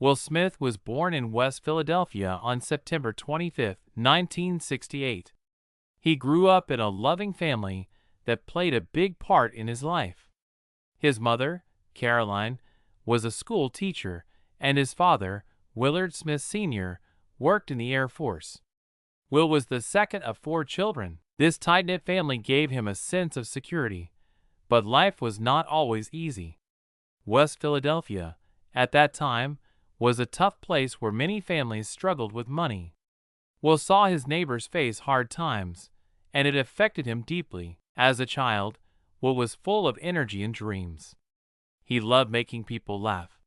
Will Smith was born in West Philadelphia on September 25, 1968. He grew up in a loving family that played a big part in his life. His mother, Caroline, was a school teacher, and his father, Willard Smith Sr., worked in the Air Force. Will was the second of 4 children. This tight-knit family gave him a sense of security, but life was not always easy. West Philadelphia, at that time, was a tough place where many families struggled with money. Will saw his neighbors face hard times, and it affected him deeply. As a child, Will was full of energy and dreams. He loved making people laugh.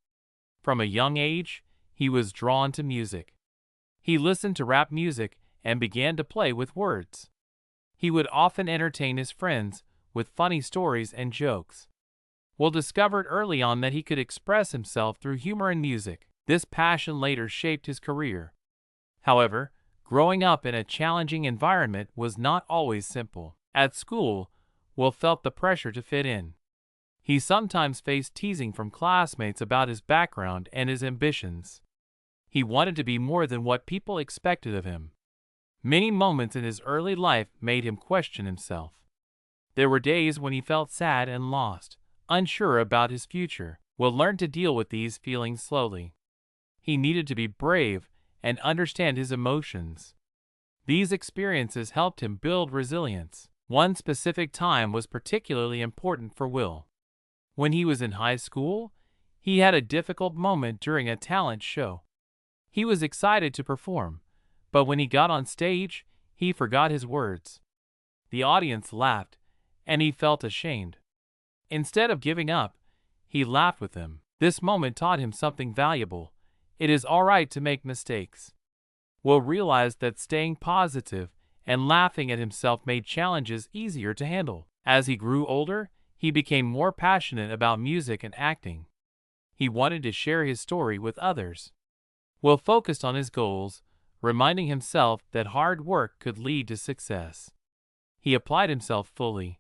From a young age, he was drawn to music. He listened to rap music and began to play with words. He would often entertain his friends with funny stories and jokes. Will discovered early on that he could express himself through humor and music. This passion later shaped his career. However, growing up in a challenging environment was not always simple. At school, Will felt the pressure to fit in. He sometimes faced teasing from classmates about his background and his ambitions. He wanted to be more than what people expected of him. Many moments in his early life made him question himself. There were days when he felt sad and lost, unsure about his future. Will learn to deal with these feelings slowly. He needed to be brave and understand his emotions. These experiences helped him build resilience. One specific time was particularly important for Will. When he was in high school, he had a difficult moment during a talent show. He was excited to perform, but when he got on stage, he forgot his words. The audience laughed, and he felt ashamed. Instead of giving up, he laughed with them. This moment taught him something valuable. It is all right to make mistakes. Will realized that staying positive and laughing at himself made challenges easier to handle. As he grew older, he became more passionate about music and acting. He wanted to share his story with others. Will focused on his goals, reminding himself that hard work could lead to success. He applied himself fully,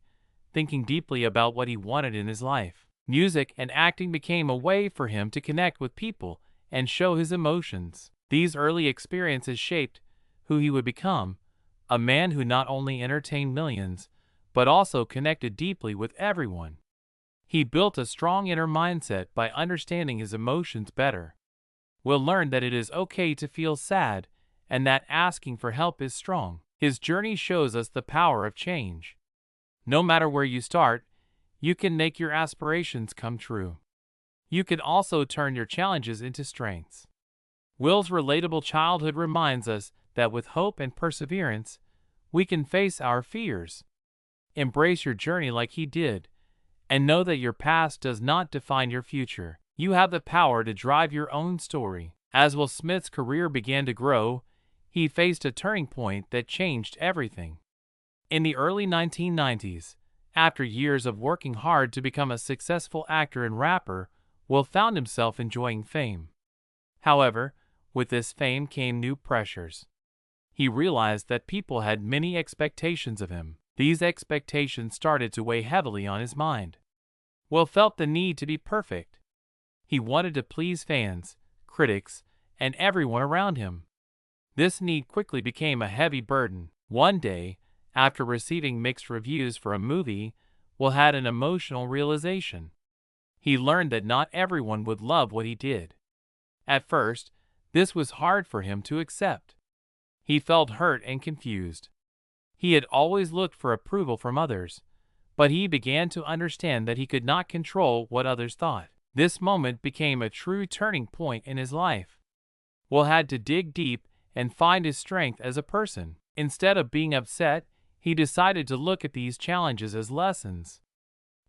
thinking deeply about what he wanted in his life. Music and acting became a way for him to connect with people and show his emotions. These early experiences shaped who he would become, a man who not only entertained millions, but also connected deeply with everyone. He built a strong inner mindset by understanding his emotions better. Will learn that it is okay to feel sad and that asking for help is strong. His journey shows us the power of change. No matter where you start, you can make your aspirations come true. You can also turn your challenges into strengths. Will's relatable childhood reminds us that with hope and perseverance, we can face our fears. Embrace your journey like he did, and know that your past does not define your future. You have the power to drive your own story. As Will Smith's career began to grow, he faced a turning point that changed everything. In the early 1990s, after years of working hard to become a successful actor and rapper, Will found himself enjoying fame. However, with this fame came new pressures. He realized that people had many expectations of him. These expectations started to weigh heavily on his mind. Will felt the need to be perfect. He wanted to please fans, critics, and everyone around him. This need quickly became a heavy burden. One day, after receiving mixed reviews for a movie, Will had an emotional realization. He learned that not everyone would love what he did. At first, this was hard for him to accept. He felt hurt and confused. He had always looked for approval from others, but he began to understand that he could not control what others thought. This moment became a true turning point in his life. Will had to dig deep and find his strength as a person. Instead of being upset, he decided to look at these challenges as lessons.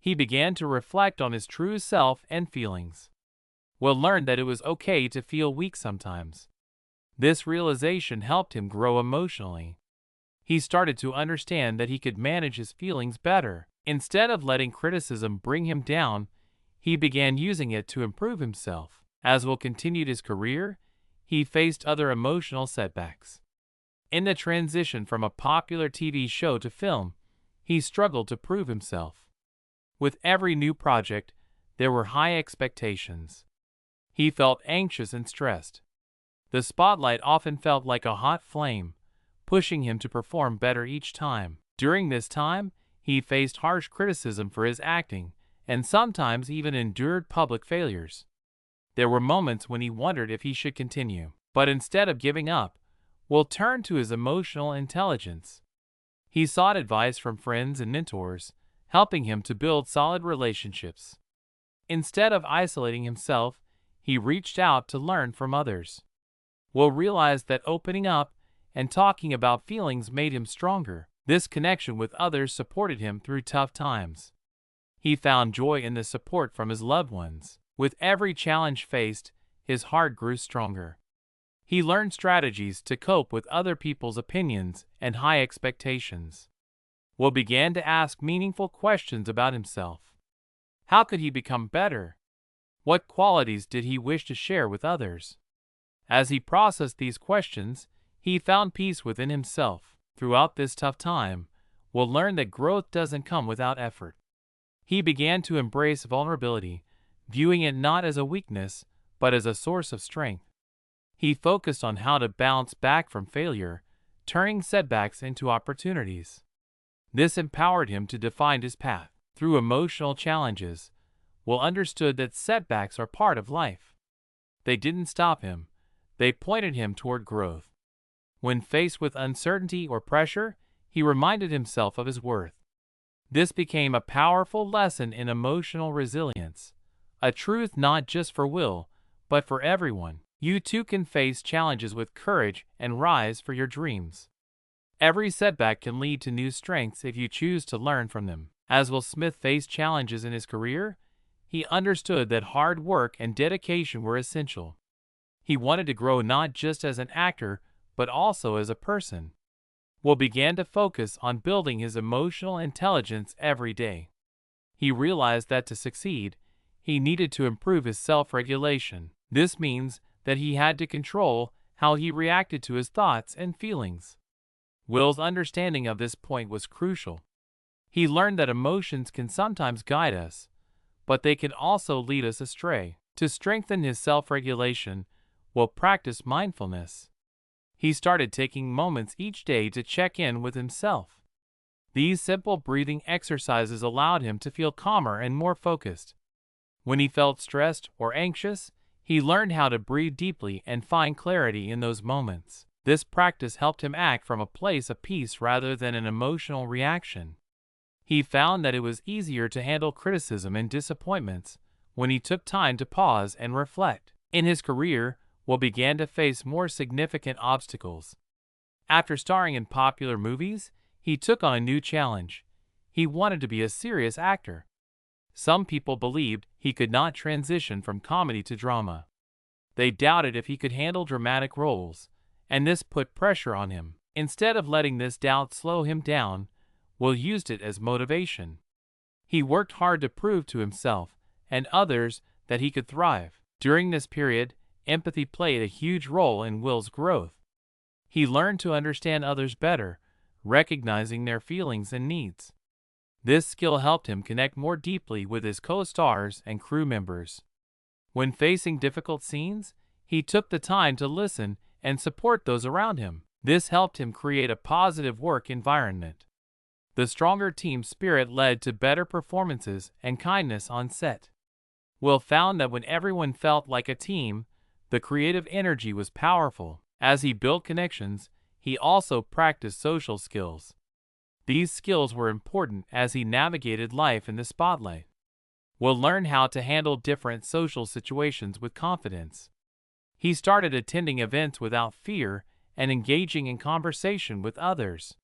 He began to reflect on his true self and feelings. Will learned that it was okay to feel weak sometimes. This realization helped him grow emotionally. He started to understand that he could manage his feelings better. Instead of letting criticism bring him down, he began using it to improve himself. As Will continued his career, he faced other emotional setbacks. In the transition from a popular TV show to film, he struggled to prove himself. With every new project, there were high expectations. He felt anxious and stressed. The spotlight often felt like a hot flame, pushing him to perform better each time. During this time, he faced harsh criticism for his acting, and sometimes even endured public failures. There were moments when he wondered if he should continue, but instead of giving up, Will turned to his emotional intelligence. He sought advice from friends and mentors, helping him to build solid relationships. Instead of isolating himself, he reached out to learn from others. Will realized that opening up and talking about feelings made him stronger. This connection with others supported him through tough times. He found joy in the support from his loved ones. With every challenge faced, his heart grew stronger. He learned strategies to cope with other people's opinions and high expectations. Will began to ask meaningful questions about himself. How could he become better? What qualities did he wish to share with others? As he processed these questions, he found peace within himself. Throughout this tough time, Will learn that growth doesn't come without effort. He began to embrace vulnerability, viewing it not as a weakness, but as a source of strength. He focused on how to bounce back from failure, turning setbacks into opportunities. This empowered him to define his path. Through emotional challenges, Will understood that setbacks are part of life. They didn't stop him. They pointed him toward growth. When faced with uncertainty or pressure, he reminded himself of his worth. This became a powerful lesson in emotional resilience, a truth not just for Will, but for everyone. You too can face challenges with courage and rise for your dreams. Every setback can lead to new strengths if you choose to learn from them. As Will Smith faced challenges in his career, he understood that hard work and dedication were essential. He wanted to grow not just as an actor, but also as a person. Will began to focus on building his emotional intelligence every day. He realized that to succeed, he needed to improve his self-regulation. This means that he had to control how he reacted to his thoughts and feelings. Will's understanding of this point was crucial. He learned that emotions can sometimes guide us, but they can also lead us astray. To strengthen his self-regulation, Will practice mindfulness. He started taking moments each day to check in with himself. These simple breathing exercises allowed him to feel calmer and more focused. When he felt stressed or anxious, he learned how to breathe deeply and find clarity in those moments. This practice helped him act from a place of peace rather than an emotional reaction. He found that it was easier to handle criticism and disappointments when he took time to pause and reflect. In his career, Will began to face more significant obstacles. After starring in popular movies, he took on a new challenge. He wanted to be a serious actor. Some people believed he could not transition from comedy to drama. They doubted if he could handle dramatic roles, and this put pressure on him. Instead of letting this doubt slow him down, Will used it as motivation. He worked hard to prove to himself and others that he could thrive. During this period, empathy played a huge role in Will's growth. He learned to understand others better, recognizing their feelings and needs. This skill helped him connect more deeply with his co-stars and crew members. When facing difficult scenes, he took the time to listen and support those around him. This helped him create a positive work environment. The stronger team spirit led to better performances and kindness on set. Will found that when everyone felt like a team, the creative energy was powerful. As he built connections, he also practiced social skills. These skills were important as he navigated life in the spotlight. Will learn how to handle different social situations with confidence. He started attending events without fear and engaging in conversation with others.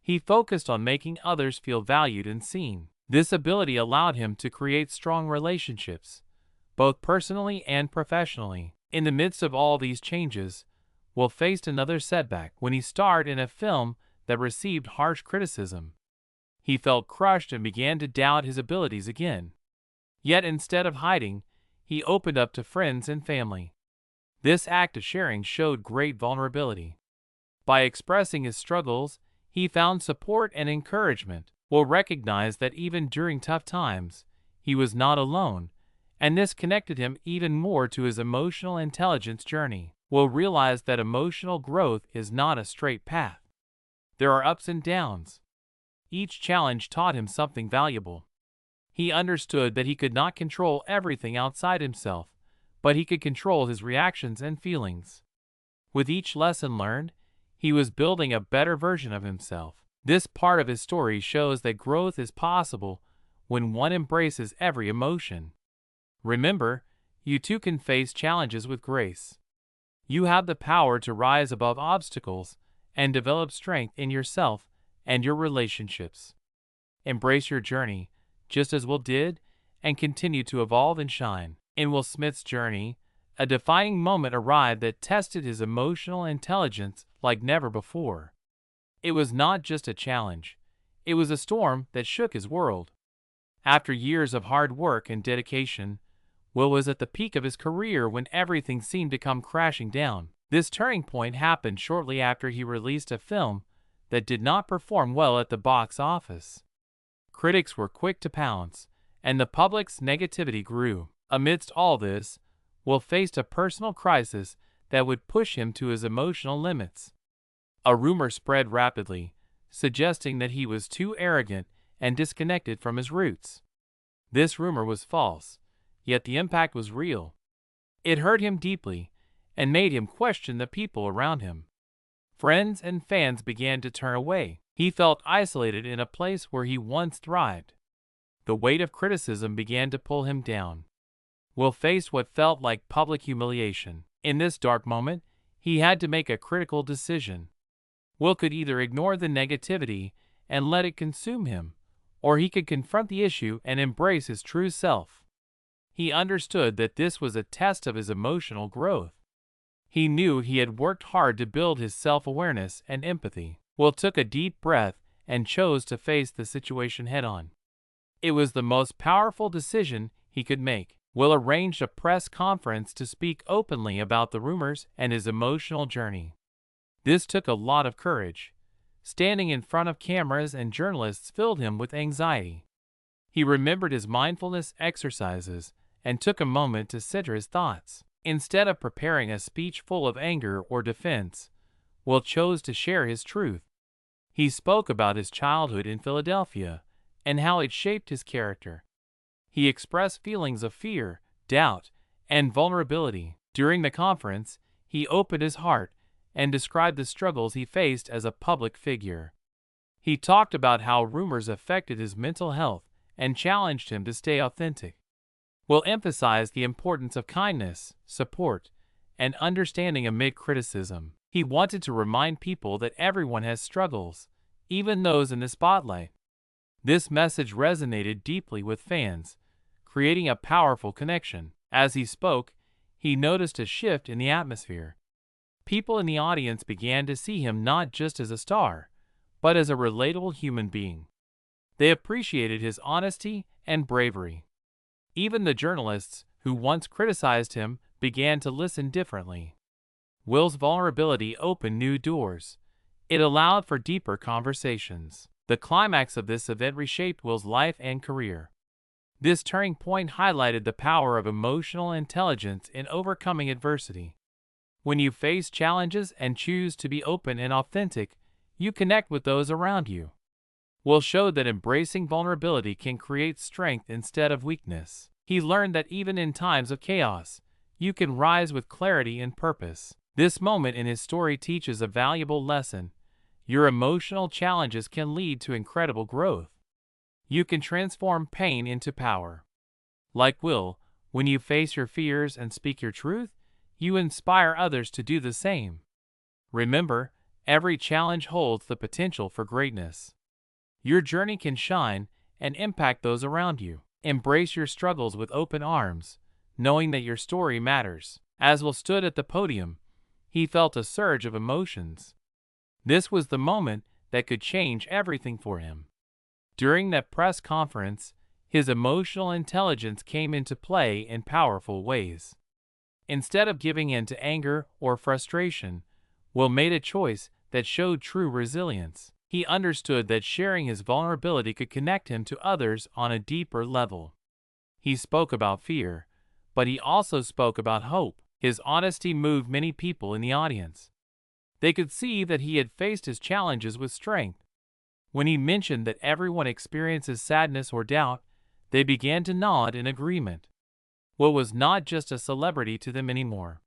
He focused on making others feel valued and seen. This ability allowed him to create strong relationships, both personally and professionally. In the midst of all these changes, Will faced another setback when he starred in a film that received harsh criticism. He felt crushed and began to doubt his abilities again. Yet instead of hiding, he opened up to friends and family. This act of sharing showed great vulnerability. By expressing his struggles, he found support and encouragement. Will recognized that even during tough times, he was not alone, and this connected him even more to his emotional intelligence journey. Will realized that emotional growth is not a straight path. There are ups and downs. Each challenge taught him something valuable. He understood that he could not control everything outside himself, but he could control his reactions and feelings. With each lesson learned, he was building a better version of himself. This part of his story shows that growth is possible when one embraces every emotion. Remember, you too can face challenges with grace. You have the power to rise above obstacles and develop strength in yourself and your relationships. Embrace your journey, just as Will did, and continue to evolve and shine. In Will Smith's journey, a defining moment arrived that tested his emotional intelligence like never before. It was not just a challenge, it was a storm that shook his world. After years of hard work and dedication, Will was at the peak of his career when everything seemed to come crashing down. This turning point happened shortly after he released a film that did not perform well at the box office. Critics were quick to pounce, and the public's negativity grew. Amidst all this, Will faced a personal crisis that would push him to his emotional limits. A rumor spread rapidly, suggesting that he was too arrogant and disconnected from his roots. This rumor was false, yet the impact was real. It hurt him deeply and made him question the people around him. Friends and fans began to turn away. He felt isolated in a place where he once thrived. The weight of criticism began to pull him down. Will faced what felt like public humiliation. In this dark moment, he had to make a critical decision. Will could either ignore the negativity and let it consume him, or he could confront the issue and embrace his true self. He understood that this was a test of his emotional growth. He knew he had worked hard to build his self-awareness and empathy. Will took a deep breath and chose to face the situation head-on. It was the most powerful decision he could make. Will arranged a press conference to speak openly about the rumors and his emotional journey. This took a lot of courage. Standing in front of cameras and journalists filled him with anxiety. He remembered his mindfulness exercises and took a moment to center his thoughts. Instead of preparing a speech full of anger or defense, Will chose to share his truth. He spoke about his childhood in Philadelphia and how it shaped his character. He expressed feelings of fear, doubt, and vulnerability. During the conference, he opened his heart and described the struggles he faced as a public figure. He talked about how rumors affected his mental health and challenged him to stay authentic. Will emphasized the importance of kindness, support, and understanding amid criticism. He wanted to remind people that everyone has struggles, even those in the spotlight. This message resonated deeply with fans, creating a powerful connection. As he spoke, he noticed a shift in the atmosphere. People in the audience began to see him not just as a star, but as a relatable human being. They appreciated his honesty and bravery. Even the journalists who once criticized him began to listen differently. Will's vulnerability opened new doors. It allowed for deeper conversations. The climax of this event reshaped Will's life and career. This turning point highlighted the power of emotional intelligence in overcoming adversity. When you face challenges and choose to be open and authentic, you connect with those around you. Will showed that embracing vulnerability can create strength instead of weakness. He learned that even in times of chaos, you can rise with clarity and purpose. This moment in his story teaches a valuable lesson. Your emotional challenges can lead to incredible growth. You can transform pain into power. Like Will, when you face your fears and speak your truth, you inspire others to do the same. Remember, every challenge holds the potential for greatness. Your journey can shine and impact those around you. Embrace your struggles with open arms, knowing that your story matters. As Will stood at the podium, he felt a surge of emotions. This was the moment that could change everything for him. During that press conference, his emotional intelligence came into play in powerful ways. Instead of giving in to anger or frustration, Will made a choice that showed true resilience. He understood that sharing his vulnerability could connect him to others on a deeper level. He spoke about fear, but he also spoke about hope. His honesty moved many people in the audience. They could see that he had faced his challenges with strength. When he mentioned that everyone experiences sadness or doubt, they began to nod in agreement. Will was not just a celebrity to them anymore.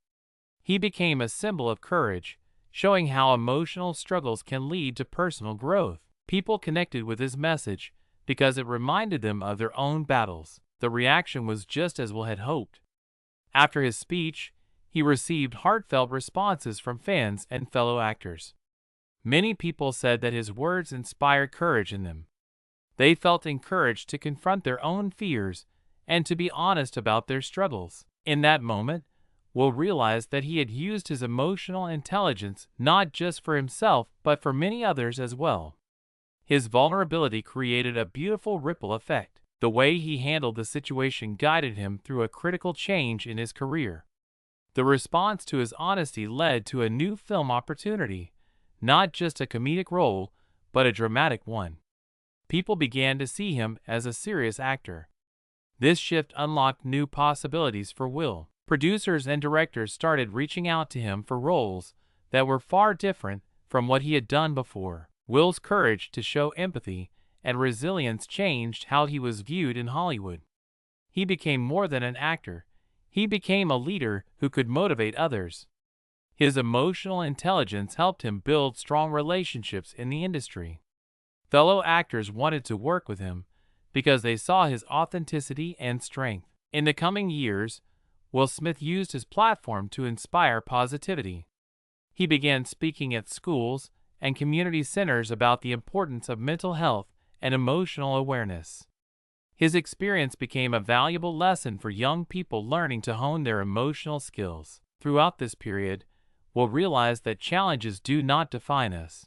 He became a symbol of courage, showing how emotional struggles can lead to personal growth. People connected with his message because it reminded them of their own battles. The reaction was just as Will had hoped. After his speech, he received heartfelt responses from fans and fellow actors. Many people said that his words inspired courage in them. They felt encouraged to confront their own fears and to be honest about their struggles. In that moment, Will realized that he had used his emotional intelligence not just for himself but for many others as well. His vulnerability created a beautiful ripple effect. The way he handled the situation guided him through a critical change in his career. The response to his honesty led to a new film opportunity, not just a comedic role, but a dramatic one. People began to see him as a serious actor. This shift unlocked new possibilities for Will. Producers and directors started reaching out to him for roles that were far different from what he had done before. Will's courage to show empathy and resilience changed how he was viewed in Hollywood. He became more than an actor. He became a leader who could motivate others. His emotional intelligence helped him build strong relationships in the industry. Fellow actors wanted to work with him because they saw his authenticity and strength. In the coming years, Will Smith used his platform to inspire positivity. He began speaking at schools and community centers about the importance of mental health and emotional awareness. His experience became a valuable lesson for young people learning to hone their emotional skills. Throughout this period, Will realized that challenges do not define us.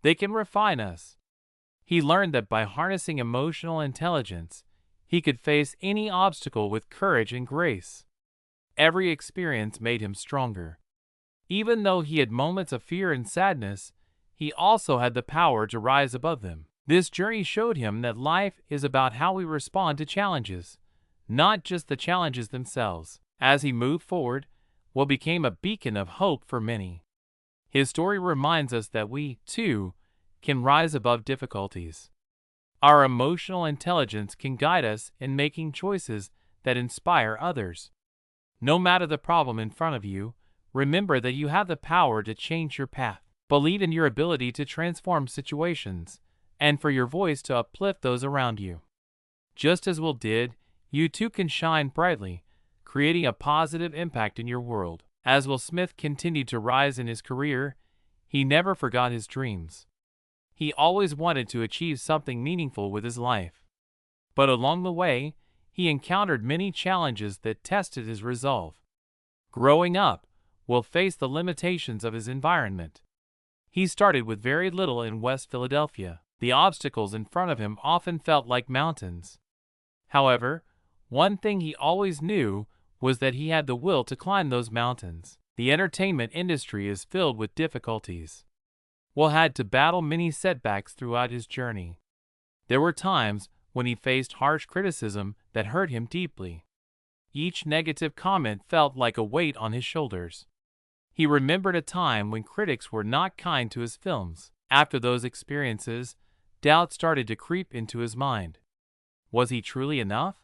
They can refine us. He learned that by harnessing emotional intelligence, he could face any obstacle with courage and grace. Every experience made him stronger. Even though he had moments of fear and sadness, he also had the power to rise above them. This journey showed him that life is about how we respond to challenges, not just the challenges themselves. As he moved forward, Will became a beacon of hope for many. His story reminds us that we, too, can rise above difficulties. Our emotional intelligence can guide us in making choices that inspire others. No matter the problem in front of you, remember that you have the power to change your path. Believe in your ability to transform situations, and for your voice to uplift those around you. Just as Will did, you too can shine brightly, creating a positive impact in your world. As Will Smith continued to rise in his career, he never forgot his dreams. He always wanted to achieve something meaningful with his life. But along the way, he encountered many challenges that tested his resolve. Growing up, Will faced the limitations of his environment. He started with very little in West Philadelphia. The obstacles in front of him often felt like mountains. However, one thing he always knew was that he had the will to climb those mountains. The entertainment industry is filled with difficulties. Will had to battle many setbacks throughout his journey. There were times when he faced harsh criticism that hurt him deeply. Each negative comment felt like a weight on his shoulders. He remembered a time when critics were not kind to his films. After those experiences, doubt started to creep into his mind. Was he truly enough?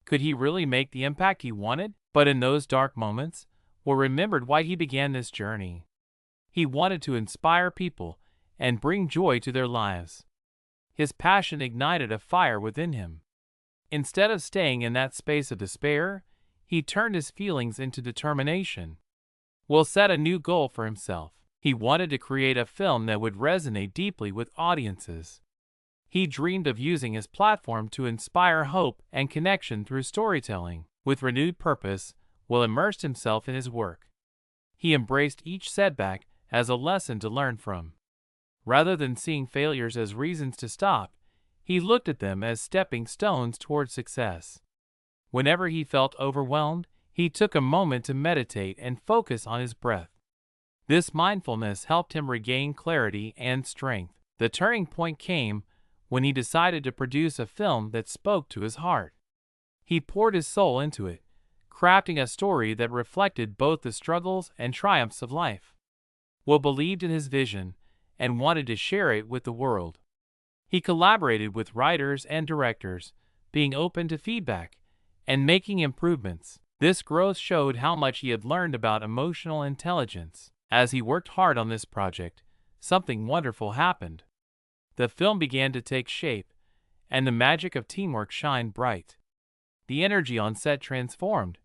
Could he really make the impact he wanted? But in those dark moments, Will remembered why he began this journey. He wanted to inspire people and bring joy to their lives. His passion ignited a fire within him. Instead of staying in that space of despair, he turned his feelings into determination. Will set a new goal for himself. He wanted to create a film that would resonate deeply with audiences. He dreamed of using his platform to inspire hope and connection through storytelling. With renewed purpose, Will immersed himself in his work. He embraced each setback as a lesson to learn from. Rather than seeing failures as reasons to stop, he looked at them as stepping stones toward success. Whenever he felt overwhelmed, he took a moment to meditate and focus on his breath. This mindfulness helped him regain clarity and strength. The turning point came when he decided to produce a film that spoke to his heart. He poured his soul into it, crafting a story that reflected both the struggles and triumphs of life. Will believed in his vision and wanted to share it with the world. He collaborated with writers and directors, being open to feedback and making improvements. This growth showed how much he had learned about emotional intelligence. As he worked hard on this project, something wonderful happened. The film began to take shape, and the magic of teamwork shined bright. The energy on set transformed,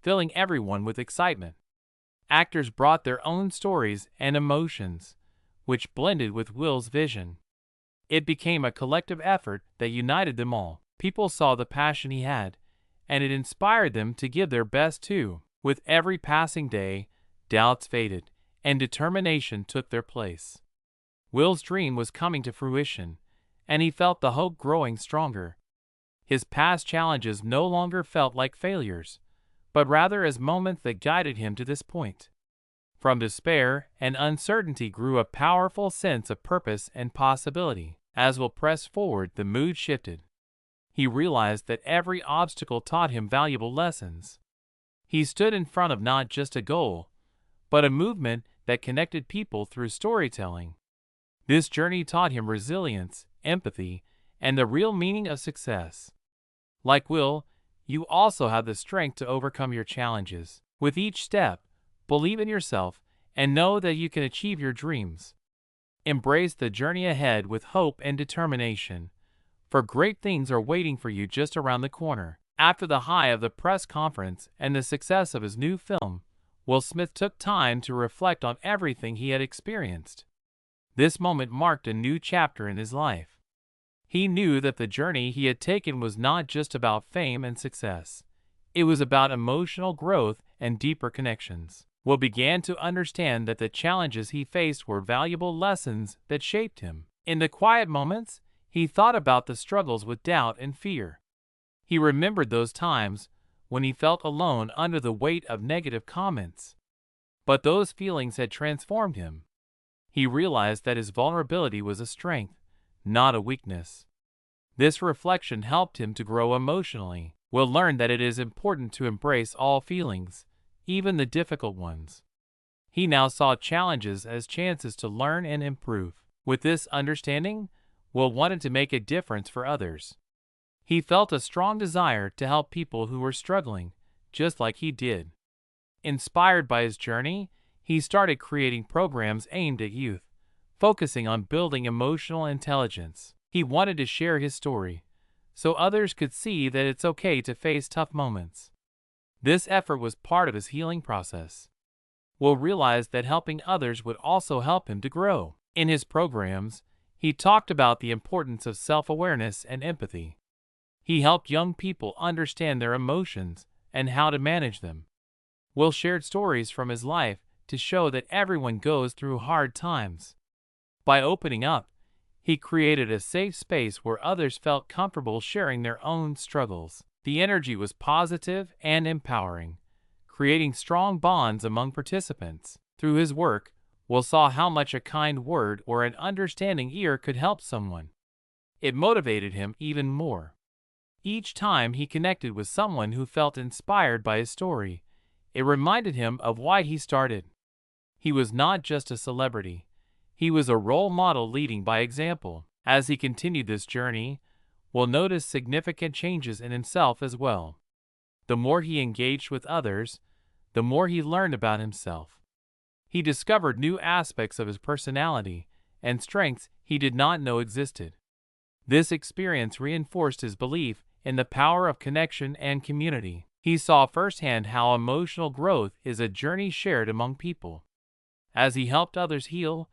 filling everyone with excitement. Actors brought their own stories and emotions, which blended with Will's vision. It became a collective effort that united them all. People saw the passion he had, and it inspired them to give their best too. With every passing day, doubts faded, and determination took their place. Will's dream was coming to fruition, and he felt the hope growing stronger. His past challenges no longer felt like failures, but rather as moments that guided him to this point. From despair and uncertainty grew a powerful sense of purpose and possibility. As Will pressed forward, the mood shifted. He realized that every obstacle taught him valuable lessons. He stood in front of not just a goal, but a movement that connected people through storytelling. This journey taught him resilience, empathy, and the real meaning of success. Like Will, you also have the strength to overcome your challenges. With each step, believe in yourself and know that you can achieve your dreams. Embrace the journey ahead with hope and determination, for great things are waiting for you just around the corner. After the high of the press conference and the success of his new film, Will Smith took time to reflect on everything he had experienced. This moment marked a new chapter in his life. He knew that the journey he had taken was not just about fame and success. It was about emotional growth and deeper connections. Will began to understand that the challenges he faced were valuable lessons that shaped him. In the quiet moments, he thought about the struggles with doubt and fear. He remembered those times when he felt alone under the weight of negative comments. But those feelings had transformed him. He realized that his vulnerability was a strength, not a weakness. This reflection helped him to grow emotionally. Will learn that it is important to embrace all feelings, even the difficult ones. He now saw challenges as chances to learn and improve. With this understanding, Will wanted to make a difference for others. He felt a strong desire to help people who were struggling, just like he did. Inspired by his journey, he started creating programs aimed at youth, focusing on building emotional intelligence. He wanted to share his story, so others could see that it's okay to face tough moments. This effort was part of his healing process. Will realized that helping others would also help him to grow. In his programs, he talked about the importance of self-awareness and empathy. He helped young people understand their emotions and how to manage them. Will shared stories from his life to show that everyone goes through hard times. By opening up, he created a safe space where others felt comfortable sharing their own struggles. The energy was positive and empowering, creating strong bonds among participants. Through his work, Will saw how much a kind word or an understanding ear could help someone. It motivated him even more. Each time he connected with someone who felt inspired by his story, it reminded him of why he started. He was not just a celebrity. He was a role model leading by example. As he continued this journey, Will notice significant changes in himself as well. The more he engaged with others, the more he learned about himself. He discovered new aspects of his personality and strengths he did not know existed. This experience reinforced his belief in the power of connection and community. He saw firsthand how emotional growth is a journey shared among people. As he helped others heal,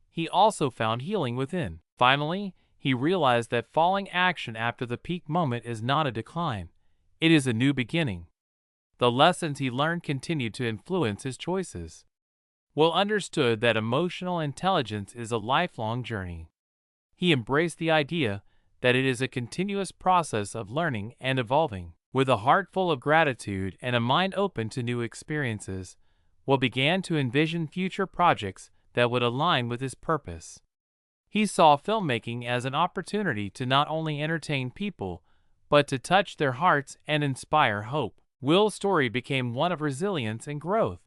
he also found healing within. Finally, he realized that falling action after the peak moment is not a decline. It is a new beginning. The lessons he learned continued to influence his choices. Will understood that emotional intelligence is a lifelong journey. He embraced the idea that it is a continuous process of learning and evolving. With a heart full of gratitude and a mind open to new experiences, Will began to envision future projects that would align with his purpose. He saw filmmaking as an opportunity to not only entertain people, but to touch their hearts and inspire hope. Will's story became one of resilience and growth,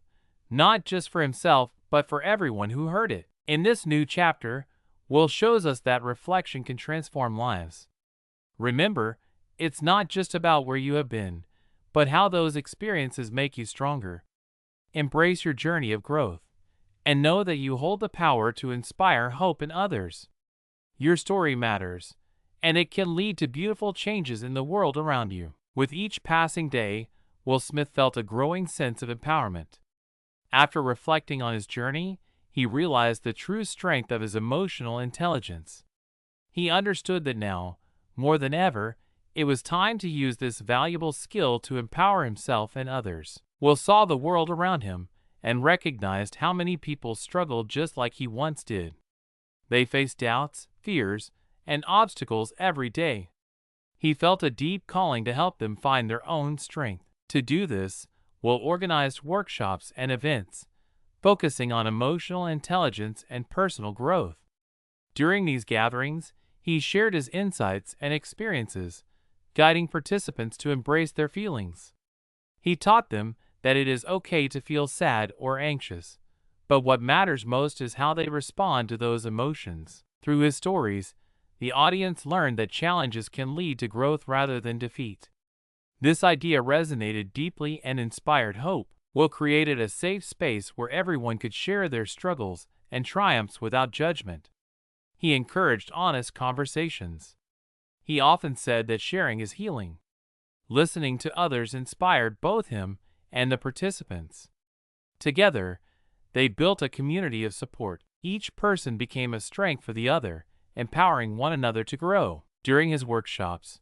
not just for himself, but for everyone who heard it. In this new chapter, Will shows us that reflection can transform lives. Remember, it's not just about where you have been, but how those experiences make you stronger. Embrace your journey of growth, and know that you hold the power to inspire hope in others. Your story matters, and it can lead to beautiful changes in the world around you. With each passing day, Will Smith felt a growing sense of empowerment. After reflecting on his journey, he realized the true strength of his emotional intelligence. He understood that now, more than ever, it was time to use this valuable skill to empower himself and others. Will saw the world around him and recognized how many people struggled just like he once did. They faced doubts, fears, and obstacles every day. He felt a deep calling to help them find their own strength. To do this, Will organized workshops and events, focusing on emotional intelligence and personal growth. During these gatherings, he shared his insights and experiences, guiding participants to embrace their feelings. He taught them that it is okay to feel sad or anxious, but what matters most is how they respond to those emotions. Through his stories, the audience learned that challenges can lead to growth rather than defeat. This idea resonated deeply and inspired hope. Will created a safe space where everyone could share their struggles and triumphs without judgment. He encouraged honest conversations. He often said that sharing is healing. Listening to others inspired both him and the participants. Together, they built a community of support. Each person became a strength for the other, empowering one another to grow. During his workshops,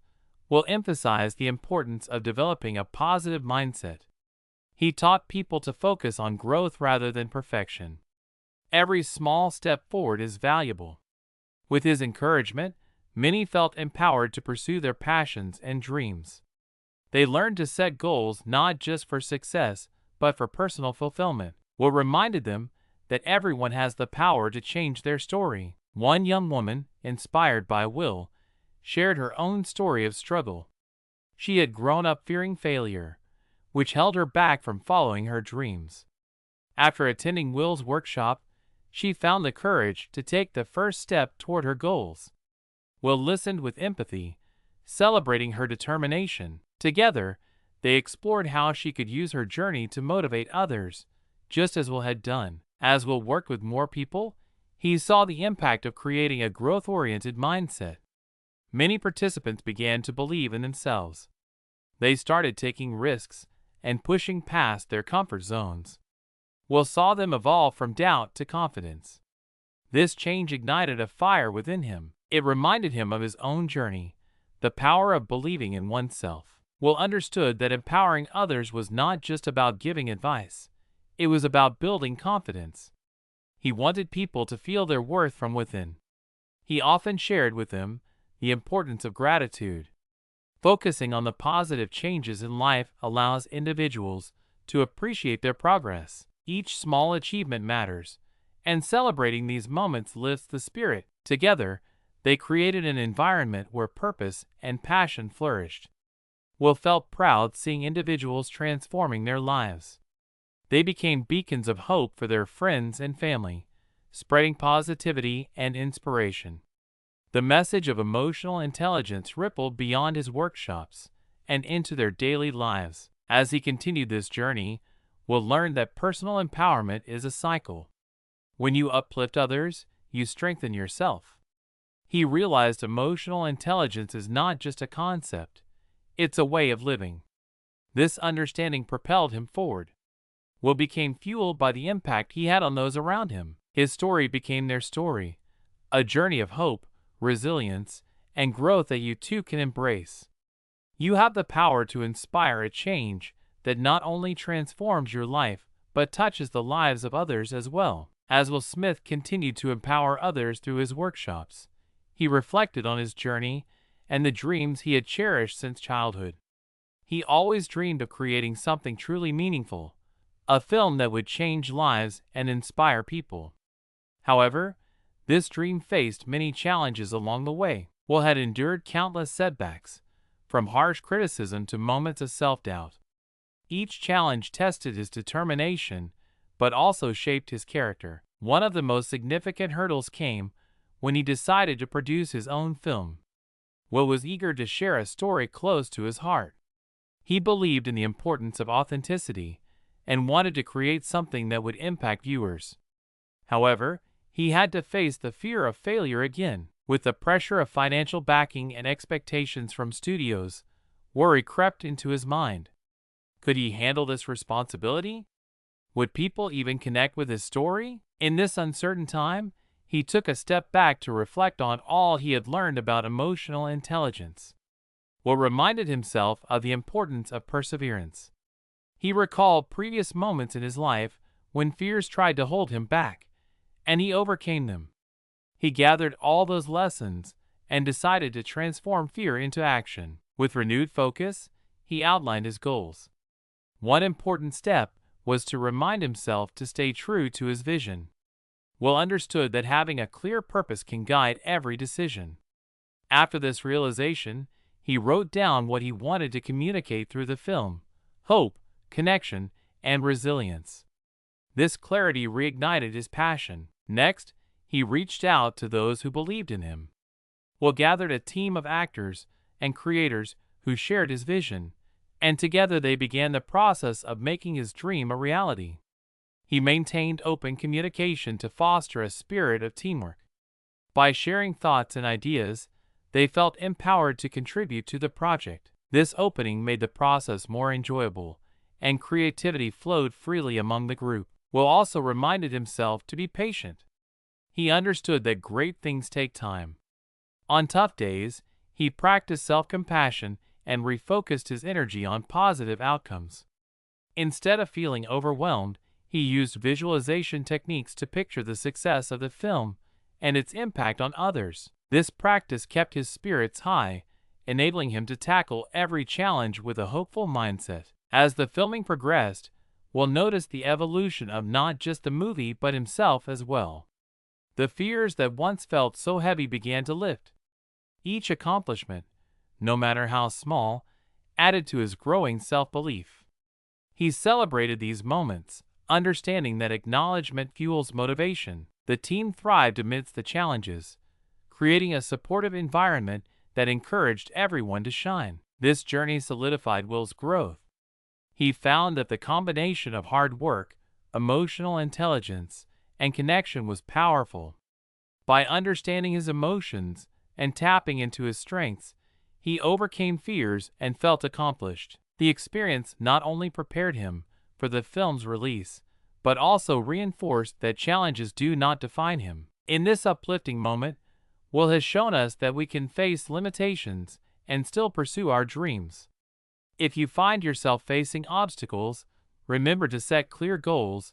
Will emphasized the importance of developing a positive mindset. He taught people to focus on growth rather than perfection. Every small step forward is valuable. With his encouragement, many felt empowered to pursue their passions and dreams. They learned to set goals not just for success, but for personal fulfillment. Will reminded them that everyone has the power to change their story. One young woman, inspired by Will, shared her own story of struggle. She had grown up fearing failure, which held her back from following her dreams. After attending Will's workshop, she found the courage to take the first step toward her goals. Will listened with empathy, celebrating her determination. Together, they explored how she could use her journey to motivate others, just as Will had done. As Will worked with more people, he saw the impact of creating a growth-oriented mindset. Many participants began to believe in themselves. They started taking risks and pushing past their comfort zones. Will saw them evolve from doubt to confidence. This change ignited a fire within him. It reminded him of his own journey, the power of believing in oneself. Will understood that empowering others was not just about giving advice. It was about building confidence. He wanted people to feel their worth from within. He often shared with them the importance of gratitude. Focusing on the positive changes in life allows individuals to appreciate their progress. Each small achievement matters, and celebrating these moments lifts the spirit. Together, they created an environment where purpose and passion flourished. Will felt proud seeing individuals transforming their lives. They became beacons of hope for their friends and family, spreading positivity and inspiration. The message of emotional intelligence rippled beyond his workshops and into their daily lives. As he continued this journey, Will learn that personal empowerment is a cycle. When you uplift others, you strengthen yourself. He realized emotional intelligence is not just a concept, it's a way of living. This understanding propelled him forward. Will became fueled by the impact he had on those around him. His story became their story, a journey of hope, resilience, and growth that you too can embrace. You have the power to inspire a change that not only transforms your life, but touches the lives of others as well. As Will Smith continued to empower others through his workshops, he reflected on his journey and the dreams he had cherished since childhood. He always dreamed of creating something truly meaningful, a film that would change lives and inspire people. However, this dream faced many challenges along the way. Will had endured countless setbacks, from harsh criticism to moments of self-doubt. Each challenge tested his determination, but also shaped his character. One of the most significant hurdles came when he decided to produce his own film. Will was eager to share a story close to his heart. He believed in the importance of authenticity and wanted to create something that would impact viewers. However, he had to face the fear of failure again. With the pressure of financial backing and expectations from studios, worry crept into his mind. Could he handle this responsibility? Would people even connect with his story? In this uncertain time, he took a step back to reflect on all he had learned about emotional intelligence. Will reminded himself of the importance of perseverance. He recalled previous moments in his life when fears tried to hold him back, and he overcame them. He gathered all those lessons and decided to transform fear into action. With renewed focus, he outlined his goals. One important step was to remind himself to stay true to his vision. Will understood that having a clear purpose can guide every decision. After this realization, he wrote down what he wanted to communicate through the film: hope, connection, and resilience. This clarity reignited his passion. Next, he reached out to those who believed in him. Will gathered a team of actors and creators who shared his vision, and together they began the process of making his dream a reality. He maintained open communication to foster a spirit of teamwork. By sharing thoughts and ideas, they felt empowered to contribute to the project. This opening made the process more enjoyable, and creativity flowed freely among the group. Will also reminded himself to be patient. He understood that great things take time. On tough days, he practiced self-compassion and refocused his energy on positive outcomes. Instead of feeling overwhelmed, he used visualization techniques to picture the success of the film and its impact on others. This practice kept his spirits high, enabling him to tackle every challenge with a hopeful mindset. As the filming progressed, Will noticed the evolution of not just the movie but himself as well. The fears that once felt so heavy began to lift. Each accomplishment, no matter how small, added to his growing self-belief. He celebrated these moments, understanding that acknowledgement fuels motivation. The team thrived amidst the challenges, creating a supportive environment that encouraged everyone to shine. This journey solidified Will's growth. He found that the combination of hard work, emotional intelligence, and connection was powerful. By understanding his emotions and tapping into his strengths, he overcame fears and felt accomplished. The experience not only prepared him for the film's release, but also reinforced that challenges do not define him. In this uplifting moment, Will has shown us that we can face limitations and still pursue our dreams. If you find yourself facing obstacles, remember to set clear goals,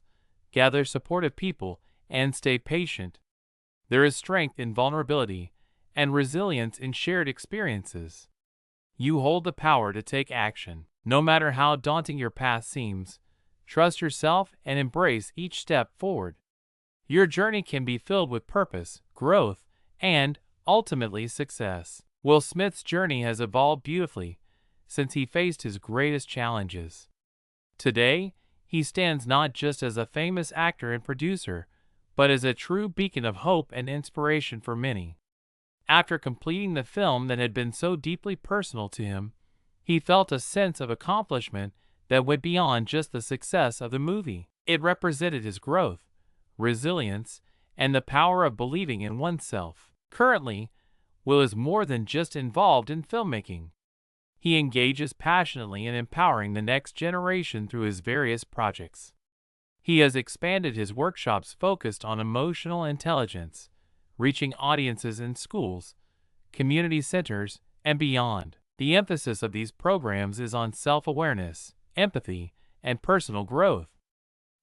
gather supportive people, and stay patient. There is strength in vulnerability and resilience in shared experiences. You hold the power to take action. No matter how daunting your path seems, trust yourself and embrace each step forward. Your journey can be filled with purpose, growth, and, ultimately, success. Will Smith's journey has evolved beautifully since he faced his greatest challenges. Today, he stands not just as a famous actor and producer, but as a true beacon of hope and inspiration for many. After completing the film that had been so deeply personal to him, he felt a sense of accomplishment that went beyond just the success of the movie. It represented his growth, resilience, and the power of believing in oneself. Currently, Will is more than just involved in filmmaking. He engages passionately in empowering the next generation through his various projects. He has expanded his workshops focused on emotional intelligence, reaching audiences in schools, community centers, and beyond. The emphasis of these programs is on self-awareness, empathy, and personal growth.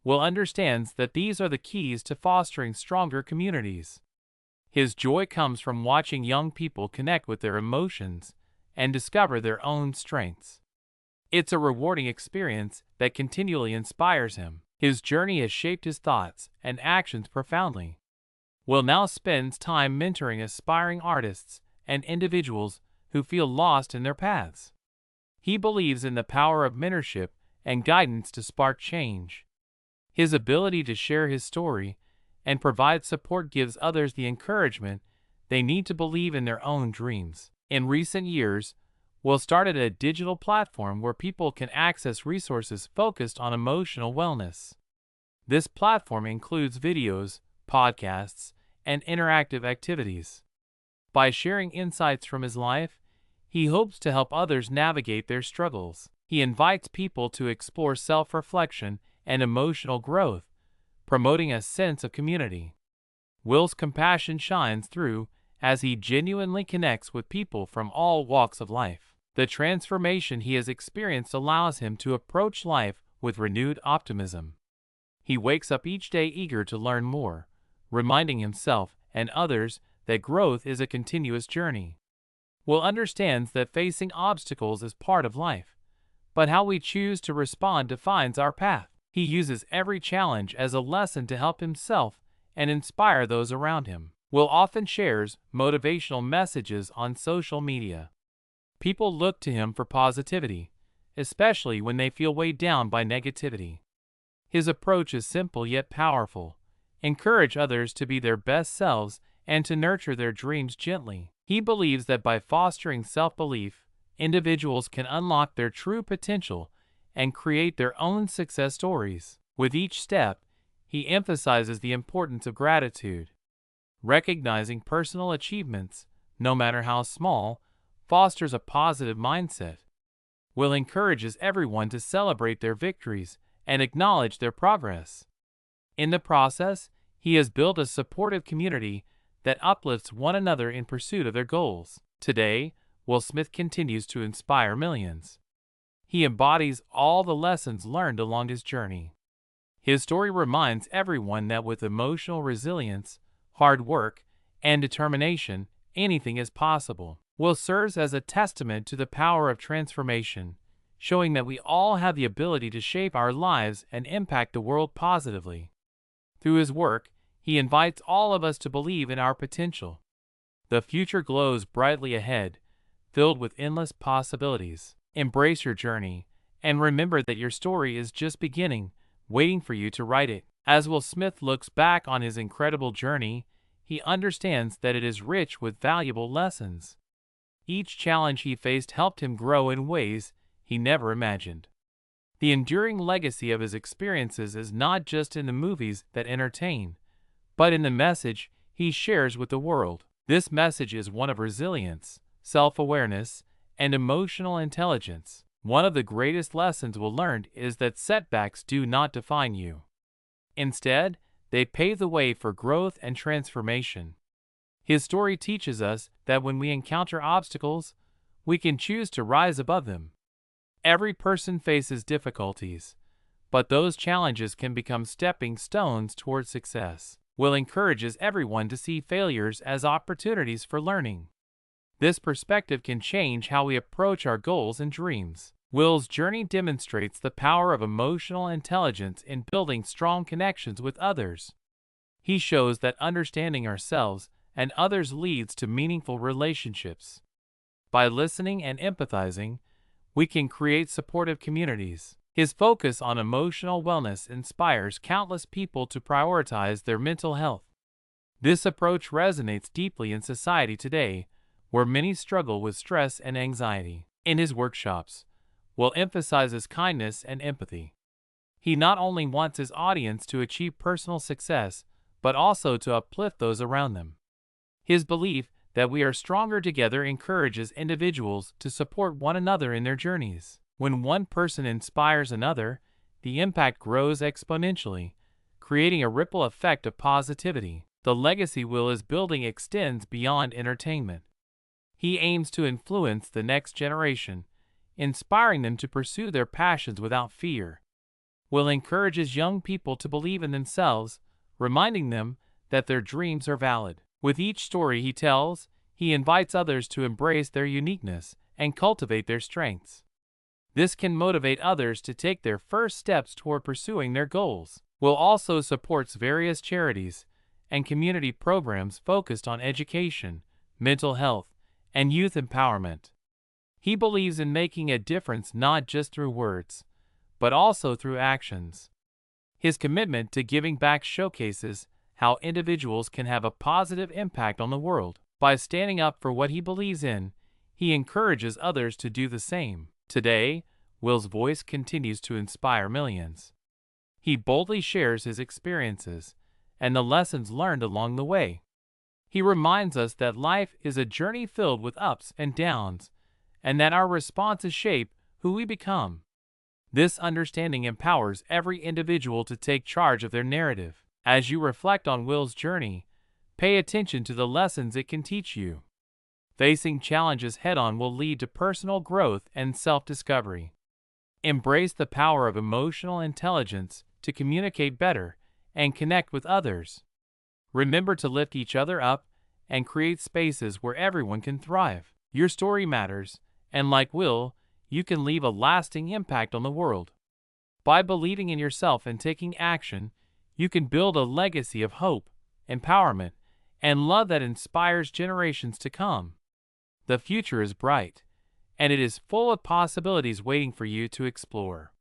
Will understands that these are the keys to fostering stronger communities. His joy comes from watching young people connect with their emotions and discover their own strengths. It's a rewarding experience that continually inspires him. His journey has shaped his thoughts and actions profoundly. Will now spends time mentoring aspiring artists and individuals who feel lost in their paths. He believes in the power of mentorship and guidance to spark change. His ability to share his story and provide support gives others the encouragement they need to believe in their own dreams. In recent years, Will started a digital platform where people can access resources focused on emotional wellness. This platform includes videos, podcasts, and interactive activities. By sharing insights from his life, he hopes to help others navigate their struggles. He invites people to explore self-reflection and emotional growth, promoting a sense of community. Will's compassion shines through as he genuinely connects with people from all walks of life. The transformation he has experienced allows him to approach life with renewed optimism. He wakes up each day eager to learn more, reminding himself and others that growth is a continuous journey. Will understands that facing obstacles is part of life, but how we choose to respond defines our path. He uses every challenge as a lesson to help himself and inspire those around him. Will often shares motivational messages on social media. People look to him for positivity, especially when they feel weighed down by negativity. His approach is simple yet powerful. Encourage others to be their best selves and to nurture their dreams gently. He believes that by fostering self-belief, individuals can unlock their true potential and create their own success stories. With each step, he emphasizes the importance of gratitude. Recognizing personal achievements, no matter how small, fosters a positive mindset. Will encourages everyone to celebrate their victories and acknowledge their progress. In the process, he has built a supportive community that uplifts one another in pursuit of their goals. Today, Will Smith continues to inspire millions. He embodies all the lessons learned along his journey. His story reminds everyone that with emotional resilience, hard work, and determination, anything is possible. Will serves as a testament to the power of transformation, showing that we all have the ability to shape our lives and impact the world positively. Through his work, he invites all of us to believe in our potential. The future glows brightly ahead, filled with endless possibilities. Embrace your journey, and remember that your story is just beginning, waiting for you to write it. As Will Smith looks back on his incredible journey, he understands that it is rich with valuable lessons. Each challenge he faced helped him grow in ways he never imagined. The enduring legacy of his experiences is not just in the movies that entertain, but in the message he shares with the world. This message is one of resilience, self-awareness, and emotional intelligence. One of the greatest lessons Will learned is that setbacks do not define you. Instead, they pave the way for growth and transformation. His story teaches us that when we encounter obstacles, we can choose to rise above them. Every person faces difficulties, but those challenges can become stepping stones toward success. Will encourages everyone to see failures as opportunities for learning. This perspective can change how we approach our goals and dreams. Will's journey demonstrates the power of emotional intelligence in building strong connections with others. He shows that understanding ourselves and others leads to meaningful relationships. By listening and empathizing, we can create supportive communities. His focus on emotional wellness inspires countless people to prioritize their mental health. This approach resonates deeply in society today, where many struggle with stress and anxiety. In his workshops, Will emphasizes kindness and empathy. He not only wants his audience to achieve personal success, but also to uplift those around them. His belief that we are stronger together encourages individuals to support one another in their journeys. When one person inspires another, the impact grows exponentially, creating a ripple effect of positivity. The legacy Will is building extends beyond entertainment. He aims to influence the next generation, inspiring them to pursue their passions without fear. Will encourages young people to believe in themselves, reminding them that their dreams are valid. With each story he tells, he invites others to embrace their uniqueness and cultivate their strengths. This can motivate others to take their first steps toward pursuing their goals. Will also supports various charities and community programs focused on education, mental health, and youth empowerment. He believes in making a difference not just through words, but also through actions. His commitment to giving back showcases how individuals can have a positive impact on the world. By standing up for what he believes in, he encourages others to do the same. Today, Will's voice continues to inspire millions. He boldly shares his experiences and the lessons learned along the way. He reminds us that life is a journey filled with ups and downs, and that our responses shape who we become. This understanding empowers every individual to take charge of their narrative. As you reflect on Will's journey, pay attention to the lessons it can teach you. Facing challenges head-on will lead to personal growth and self-discovery. Embrace the power of emotional intelligence to communicate better and connect with others. Remember to lift each other up and create spaces where everyone can thrive. Your story matters, and like Will, you can leave a lasting impact on the world. By believing in yourself and taking action, you can build a legacy of hope, empowerment, and love that inspires generations to come. The future is bright, and it is full of possibilities waiting for you to explore.